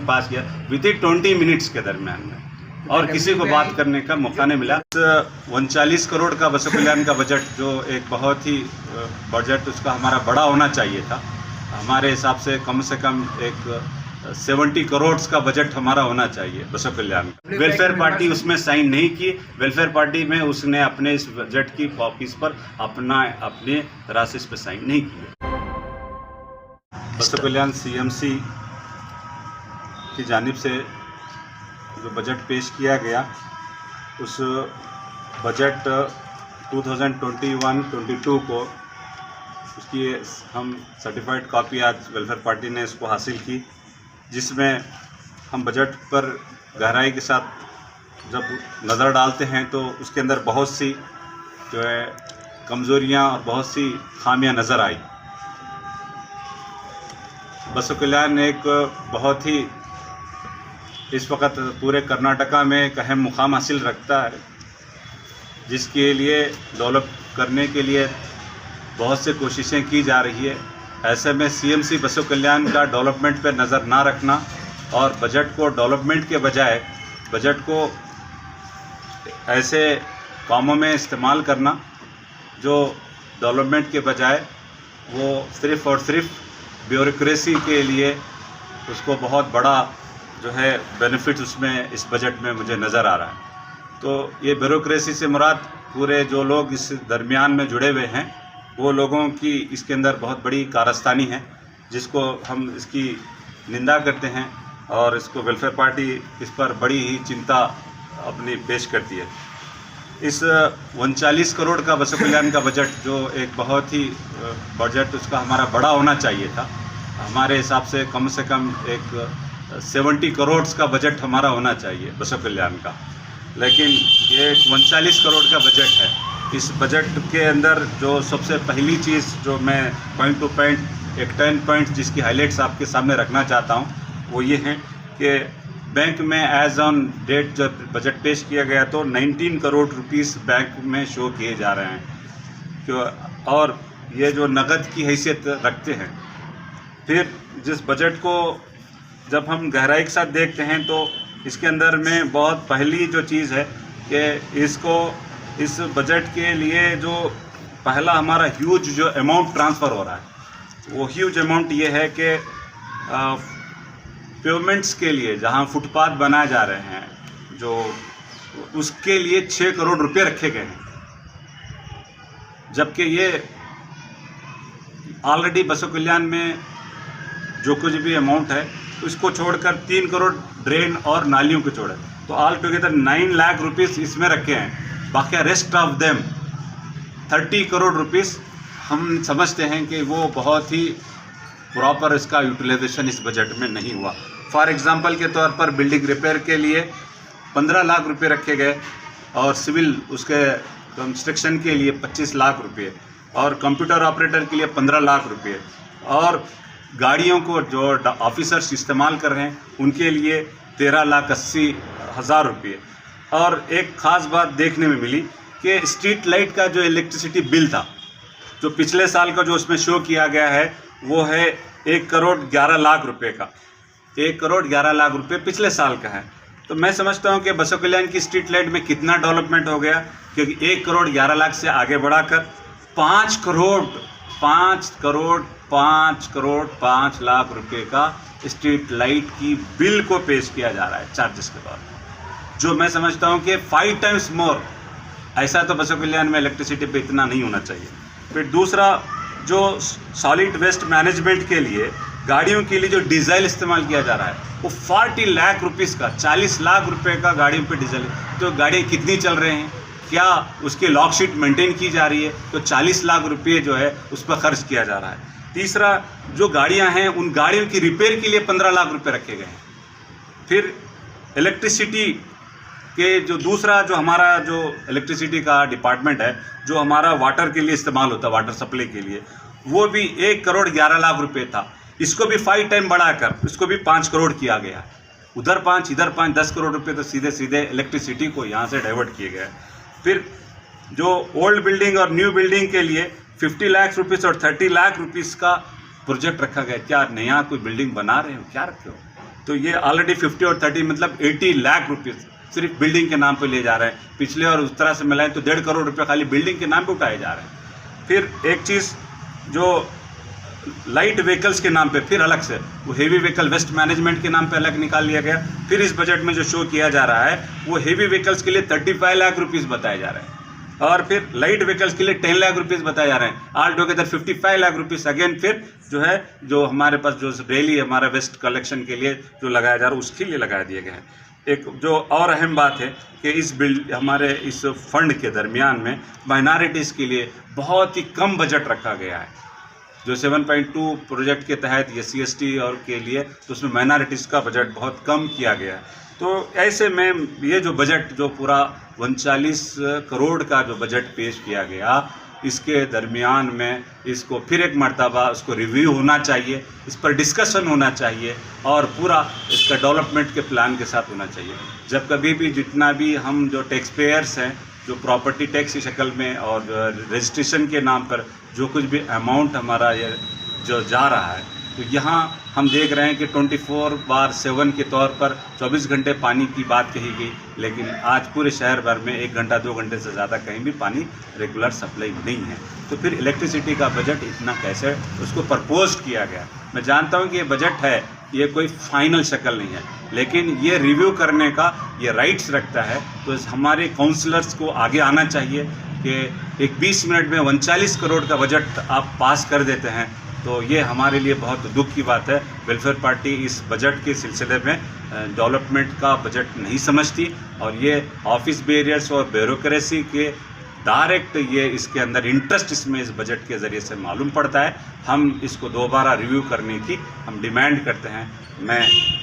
पास किया with in 20 minutes के दरमियान में, और किसी को बात करने का मौका नहीं मिला। 39 करोड़ का बसों कल्याण का बजट, जो एक बहुत ही बजट उसका हमारा बड़ा होना चाहिए था, हमारे हिसाब से कम एक 70 करोड़ का बजट हमारा होना चाहिए बसों कल्याण। वेलफेयर पार्टी उसमें साइन नहीं की। वेलफेयर पार्टी में उसने अपने इस बजट की कॉपीज पर अपने राशि पे साइन नहीं किए। बसों कल्याण सीएमसी की जानिब से जो बजट पेश किया गया, उस बजट 2021-22 को उसकी हम सर्टिफाइड कॉपी आज वेलफेयर पार्टी ने इसको हासिल की, जिसमें हम बजट पर गहराई के साथ जब नज़र डालते हैं तो उसके अंदर बहुत सी जो है कमज़ोरियाँ और बहुत सी खामियां नज़र आई। बसों कल्याण एक बहुत ही इस वक्त पूरे कर्नाटका में एक अहम मुकाम हासिल रखता है, जिसके लिए डेवलप करने के लिए बहुत से कोशिशें की जा रही है। ऐसे में सीएमसी बसों कल्याण का डेवलपमेंट पर नज़र ना रखना और बजट को डेवलपमेंट के बजाय बजट को ऐसे कामों में इस्तेमाल करना जो डेवलपमेंट के बजाय वो सिर्फ़ और सिर्फ ब्यूरोक्रेसी के लिए, उसको बहुत बड़ा जो है बेनिफिट उसमें इस बजट में मुझे नज़र आ रहा है। तो ये ब्यूरोक्रेसी से मुराद पूरे जो लोग इस दरमियान में जुड़े हुए हैं, वो लोगों की इसके अंदर बहुत बड़ी कारस्तानी है, जिसको हम इसकी निंदा करते हैं और इसको वेलफेयर पार्टी इस पर बड़ी ही चिंता अपनी पेश करती है। इस 39 करोड़ का बसों कल्याण का बजट, जो एक बहुत ही बजट उसका हमारा बड़ा होना चाहिए था, हमारे हिसाब से कम एक 70 करोड़ का बजट हमारा होना चाहिए बसों कल्याण का, लेकिन ये 39 करोड़ का बजट है। इस बजट के अंदर जो सबसे पहली चीज़ जो मैं पॉइंट टू पॉइंट एक 10 पॉइंट जिसकी हाइलाइट्स आपके सामने रखना चाहता हूँ, वो ये हैं कि बैंक में एज ऑन डेट जब बजट पेश किया गया तो 19 करोड़ रुपीस बैंक में शो किए जा रहे हैं, और ये जो नगद की हैसियत रखते हैं। फिर जिस बजट को जब हम गहराई के साथ देखते हैं तो इसके अंदर में बहुत पहली जो चीज़ है कि इस बजट के लिए जो पहला हमारा ह्यूज जो अमाउंट ट्रांसफ़र हो रहा है, वो ह्यूज अमाउंट ये है कि पेमेंट्स के लिए जहां फुटपाथ बनाए जा रहे हैं, जो उसके लिए 6 करोड़ रुपए रखे गए हैं, जबकि ये ऑलरेडी बसों कल्याण में जो कुछ भी अमाउंट है उसको छोड़कर 3 करोड़ ड्रेन और नालियों को छोड़े तो ऑल टुगेदर 9 लाख रुपीस इसमें रखे हैं। बाकी rest of them 30 crore rupees हम समझते हैं कि वो बहुत ही प्रॉपर इसका यूटिलाइजेशन इस बजट में नहीं हुआ। फॉर एग्जांपल के तौर पर बिल्डिंग रिपेयर के लिए 15 लाख रुपए रखे गए और सिविल उसके कंस्ट्रक्शन के लिए 25 लाख रुपए और कंप्यूटर ऑपरेटर के लिए 15 लाख रुपए और गाड़ियों को जो ऑफिसर्स इस्तेमाल कर रहे हैं उनके लिए 13,80,000 रुपये। और एक ख़ास बात देखने में मिली कि स्ट्रीट लाइट का जो इलेक्ट्रिसिटी बिल था, जो पिछले साल का जो उसमें शो किया गया है, वो है 1 करोड़ 11 लाख रुपए का। 1 करोड़ 11 लाख रुपए पिछले साल का है। तो मैं समझता हूँ कि बसों कल्याण की स्ट्रीट लाइट में कितना डेवलपमेंट हो गया, क्योंकि 1 करोड़ 11 लाख से आगे बढ़ाकर 5 करोड़ 5 लाख रुपए का स्ट्रीट लाइट की बिल को पेश किया जा रहा है चार्जेस के तौर पर, जो मैं समझता हूँ कि 5 टाइम्स मोर। ऐसा तो बसों कल्याण में इलेक्ट्रिसिटी पे इतना नहीं होना चाहिए। फिर दूसरा, जो सॉलिड वेस्ट मैनेजमेंट के लिए गाड़ियों के लिए जो डीजल इस्तेमाल किया जा रहा है, वो 40 लाख रुपीस का, 40 लाख रुपए का गाड़ियों पे डीजल। तो गाड़ियाँ कितनी चल रहे हैं, क्या उसकी लॉक शीट मेंटेन की जा रही है, तो 40 लाख रुपये जो है उस पर खर्च किया जा रहा है। तीसरा, जो गाड़ियां हैं उन गाड़ियों की रिपेयर के लिए 15 लाख रुपए रखे गए हैं। फिर इलेक्ट्रिसिटी के जो दूसरा जो हमारा जो इलेक्ट्रिसिटी का डिपार्टमेंट है, जो हमारा वाटर के लिए इस्तेमाल होता है, वाटर सप्लाई के लिए, वो भी 1 करोड़ 11 लाख रुपए था। इसको भी 5 टाइम बढ़ाकर इसको भी 5 करोड़ किया गया। उधर 5 इधर 5, 10 करोड़ रुपए तो सीधे सीधे इलेक्ट्रिसिटी को यहाँ से डाइवर्ट किए गए। फिर जो ओल्ड बिल्डिंग और न्यू बिल्डिंग के लिए 50 लाख रुपीस और 30 लाख रुपीस का प्रोजेक्ट रखा गया। क्या नया कोई बिल्डिंग बना रहे हो, क्या रखे हो? तो ये ऑलरेडी 50 और 30 मतलब 80 लाख रुपये सिर्फ बिल्डिंग के नाम पे ले जा रहे हैं। पिछले और उस तरह से मिलाएं तो 1.5 करोड़ रुपये खाली बिल्डिंग के नाम पे उठाए जा रहे हैं। फिर एक चीज़ जो लाइट व्हीकल्स के नाम पे फिर अलग से वो हेवी व्हीकल वेस्ट मैनेजमेंट के नाम पे अलग निकाल लिया गया। फिर इस बजट में जो शो किया जा रहा है वो हेवी व्हीकल्स के लिए 35 लाख रुपीज़ बताए जा रहे हैं और फिर लाइट व्हीकल्स के लिए 10 लाख रुपीज़ बताए जा रहे हैं। All together 55 lakh rupees again फिर जो है जो हमारे पास जो डेली हमारा वेस्ट कलेक्शन के लिए जो लगाया जा रहा है उसके लिए लगा दिए गए हैं। एक जो और अहम बात है कि हमारे इस फंड के दरमियान में माइनॉरिटीज़ के लिए बहुत ही कम बजट रखा गया है। जो 7.2 प्रोजेक्ट के तहत ये CST और के लिए तो उसमें माइनॉरिटीज़ का बजट बहुत कम किया गया है। तो ऐसे में ये जो बजट जो पूरा 39 करोड़ का जो बजट पेश किया गया इसके दरमियान में इसको फिर एक मर्तबा उसको रिव्यू होना चाहिए, इस पर डिस्कशन होना चाहिए और पूरा इसका डेवलपमेंट के प्लान के साथ होना चाहिए। जब कभी भी जितना भी हम जो टैक्स पेयर्स हैं जो प्रॉपर्टी टैक्स की शक्ल में और रजिस्ट्रेशन के नाम पर जो कुछ भी अमाउंट हमारा ये जो जा रहा है तो यहाँ हम देख रहे हैं कि 24/7 के तौर पर 24 घंटे पानी की बात कही गई, लेकिन आज पूरे शहर भर में 1 घंटा 2 घंटे से ज़्यादा कहीं भी पानी रेगुलर सप्लाई नहीं है। तो फिर इलेक्ट्रिसिटी का बजट इतना कैसे उसको प्रपोज किया गया। मैं जानता हूँ कि ये बजट है, ये कोई फाइनल शक्ल नहीं है, लेकिन ये रिव्यू करने का ये राइट्स रखता है। तो हमारे काउंसलर्स को आगे आना चाहिए कि एक 20 मिनट में 39 करोड़ का बजट आप पास कर देते हैं तो ये हमारे लिए बहुत दुख की बात है। वेलफेयर पार्टी इस बजट के सिलसिले में डेवलपमेंट का बजट नहीं समझती और ये ऑफिस बैरियर्स और ब्यूरोक्रेसी के डायरेक्ट ये इसके अंदर इंटरेस्ट इसमें इस बजट के ज़रिए से मालूम पड़ता है। हम इसको दोबारा रिव्यू करने की हम डिमांड करते हैं। मैं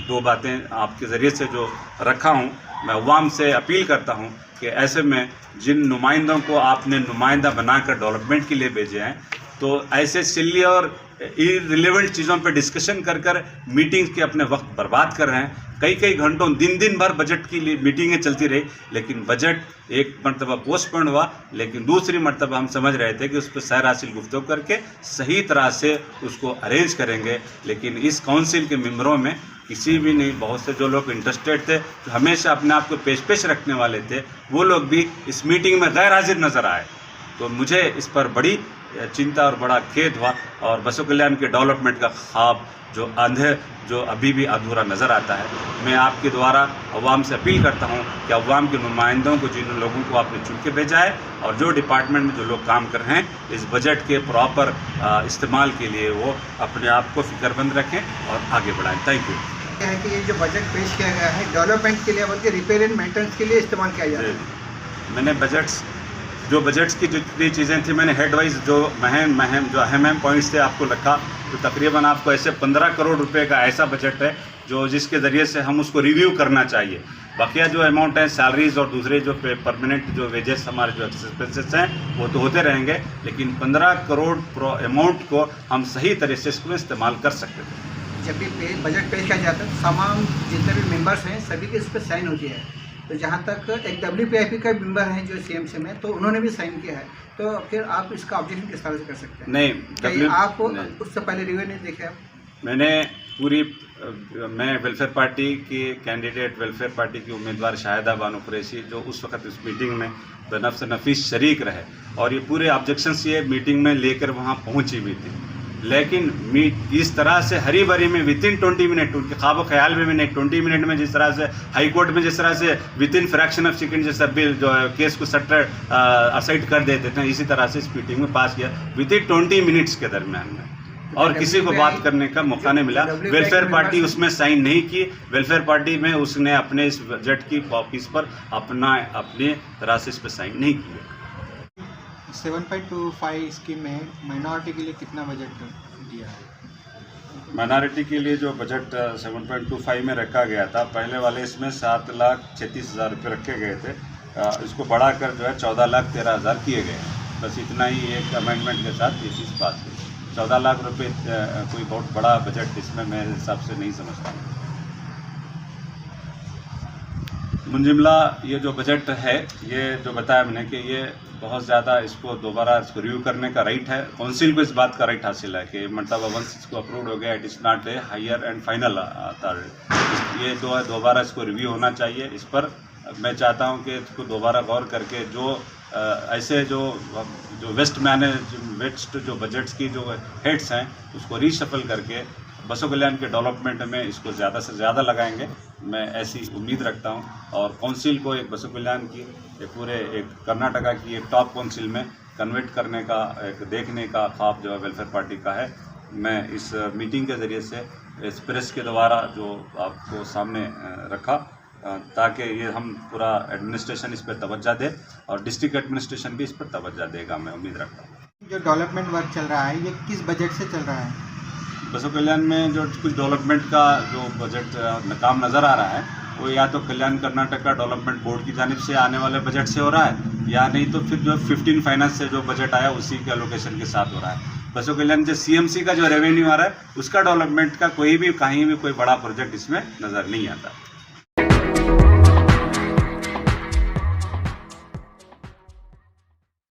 2 बातें आपके ज़रिए से जो रखा हूँ, मैं अवाम से अपील करता हूँ कि ऐसे में जिन नुमाइंदों को आपने नुमाइंदा बनाकर डेवलपमेंट के लिए भेजे हैं तो ऐसे सिल्ली और इररिलेवेंट चीज़ों पर डिस्कशन कर मीटिंग्स के अपने वक्त बर्बाद कर रहे हैं। कई घंटों दिन भर बजट की मीटिंगें चलती रही, लेकिन बजट एक मरतबा पोस्टपोन हुआ, लेकिन दूसरी मरतबा हम समझ रहे थे कि उस पर सैर हासिल गुफ्तगू करके सही तरह से उसको अरेंज करेंगे। लेकिन इस काउंसिल के मेंबरों में किसी भी नहीं, बहुत से जो लोग इंटरेस्टेड थे जो हमेशा अपने आप को पेश रखने वाले थे वो लोग भी इस मीटिंग में गैर हाजिर नज़र आए। तो मुझे इस पर बड़ी चिंता और बड़ा खेद हुआ और बसो कल्याण के डेवलपमेंट का ख्वाब जो अभी भी अधूरा नज़र आता है। मैं आपके द्वारा अवाम से अपील करता हूं कि अवाम के नुमाइंदों को, जिन लोगों को आपने चुन के भेजा है और जो डिपार्टमेंट में जो लोग काम कर रहे हैं, इस बजट के प्रॉपर इस्तेमाल के लिए वो अपने आप को फिक्रमंद रखें और आगे बढ़ाएं। Thank you. क्या है कि ये जो बजट पेश किया गया है डेवलपमेंट के लिए बल्कि रिपेयर एंड मेंटेनेंस के लिए इस्तेमाल किया जा रहा है। मैंने बजट्स की जितनी चीज़ें थी मैंने हेड वाइज जो जो अहम पॉइंट्स थे आपको रखा। तो तकरीबन आपको ऐसे 15 करोड़ रुपए का ऐसा बजट है जो जिसके ज़रिए से हम उसको रिव्यू करना चाहिए। बाकिया जो अमाउंट है सैलरीज और दूसरे जो परमानेंट जो वेजेस हमारे जो एक्सपेंसेस हैं वो तो होते रहेंगे, लेकिन 15 करोड़ अमाउंट को हम सही तरह से इसको इस्तेमाल कर सकते थे। जब भी बजट पेश किया जाता है तमाम जितने भी मेंबर्स हैं सभी के इस पर साइन होती है। तो जहाँ तक एक WPIP का मेंबर है जो CMC में, तो उन्होंने भी साइन किया है। तो फिर आप इसका ऑब्जेक्शन किस तरह से कर सकते हैं? नहीं, आप उससे पहले रिव्यू नहीं देखे आप? मैं वेलफेयर पार्टी की कैंडिडेट, वेलफेयर पार्टी की उम्मीदवार शाहिदा बानो कुरैशी जो उस वक्त इस मीटिंग में बनफ्स नफीस शरीक रहे और ये पूरे ऑब्जेक्शंस ये मीटिंग में लेकर वहाँ पहुँची हुई थी, लेकिन इस तरह से हरी भरी में वितिन 20 मिनट, उनके ख्वाब ख्याल में भी नहीं, 20 मिनट में जिस तरह से हाई कोर्ट में जिस तरह से वितिन फ्रैक्शन ऑफ सेकंड जैसा बिल जो है केस को सटर असाइड कर देते थे, इसी तरह से इस मीटिंग में पास किया वितिन 20 मिनट्स के दरमियान में, और किसी को बात करने का मौका नहीं मिला। वेलफेयर पार्टी उसमें साइन नहीं की। वेलफेयर पार्टी में उसने अपने इस बजट की कॉपीज पर अपनी तरह से इस पर साइन नहीं किया। 7.25 स्कीम में माइनॉरिटी के लिए कितना बजट दिया है? माइनॉरिटी के लिए जो बजट 7.25 में रखा गया था, पहले वाले इसमें 7,36,000 रुपये रखे गए थे, इसको बढ़ाकर जो है 14,13,000 किए गए। बस इतना ही एक अमेंडमेंट के साथ ये चीज़ पास हुई। 14 लाख रुपये कोई बहुत बड़ा बजट इसमें मेरे हिसाब से नहीं समझता। मुंजिमला ये जो बजट है, ये जो बताया मैंने कि ये बहुत ज़्यादा इसको दोबारा इसको रिव्यू करने का राइट है। काउंसिल को इस बात का राइट हासिल है कि मतलब वंस इसको अप्रूव हो गया, it is not a higher and final authority. ये दोबारा इसको रिव्यू होना चाहिए। इस पर मैं चाहता हूँ कि इसको दोबारा गौर करके जो ऐसे जो वेस्ट जो बजट्स की जो हेड्स हैं उसको रीशफल करके बसों कल्याण के डेवलपमेंट में इसको ज़्यादा से ज़्यादा लगाएंगे, मैं ऐसी उम्मीद रखता हूं। और काउंसिल को एक बसों कल्याण की पूरे एक कर्नाटका की एक टॉप काउंसिल में कन्वर्ट करने का एक देखने का ख्वाब जो है वेलफेयर पार्टी का है। मैं इस मीटिंग के ज़रिए से इस प्रेस के द्वारा जो आपको सामने रखा ताकि ये हम पूरा एडमिनिस्ट्रेशन इस पर तवज्जो दे और डिस्ट्रिक्ट एडमिनिस्ट्रेशन भी इस पर तवज्जो देगा, मैं उम्मीद रखता हूँ। जो डेवलपमेंट वर्क चल रहा है ये किस बजट से चल रहा है? बसों कल्याण में जो कुछ डेवलपमेंट का जो बजट काम नज़र आ रहा है वो या तो कल्याण कर्नाटका डेवलपमेंट बोर्ड की जानिब से आने वाले बजट से हो रहा है या नहीं तो फिर जो 15 फाइनेंस से जो बजट आया उसी के एलोकेशन के साथ हो रहा है। बसों कल्याण जो CMC का जो रेवेन्यू आ रहा है उसका डेवलपमेंट का कोई भी कहीं भी कोई बड़ा प्रोजेक्ट इसमें नज़र नहीं आता।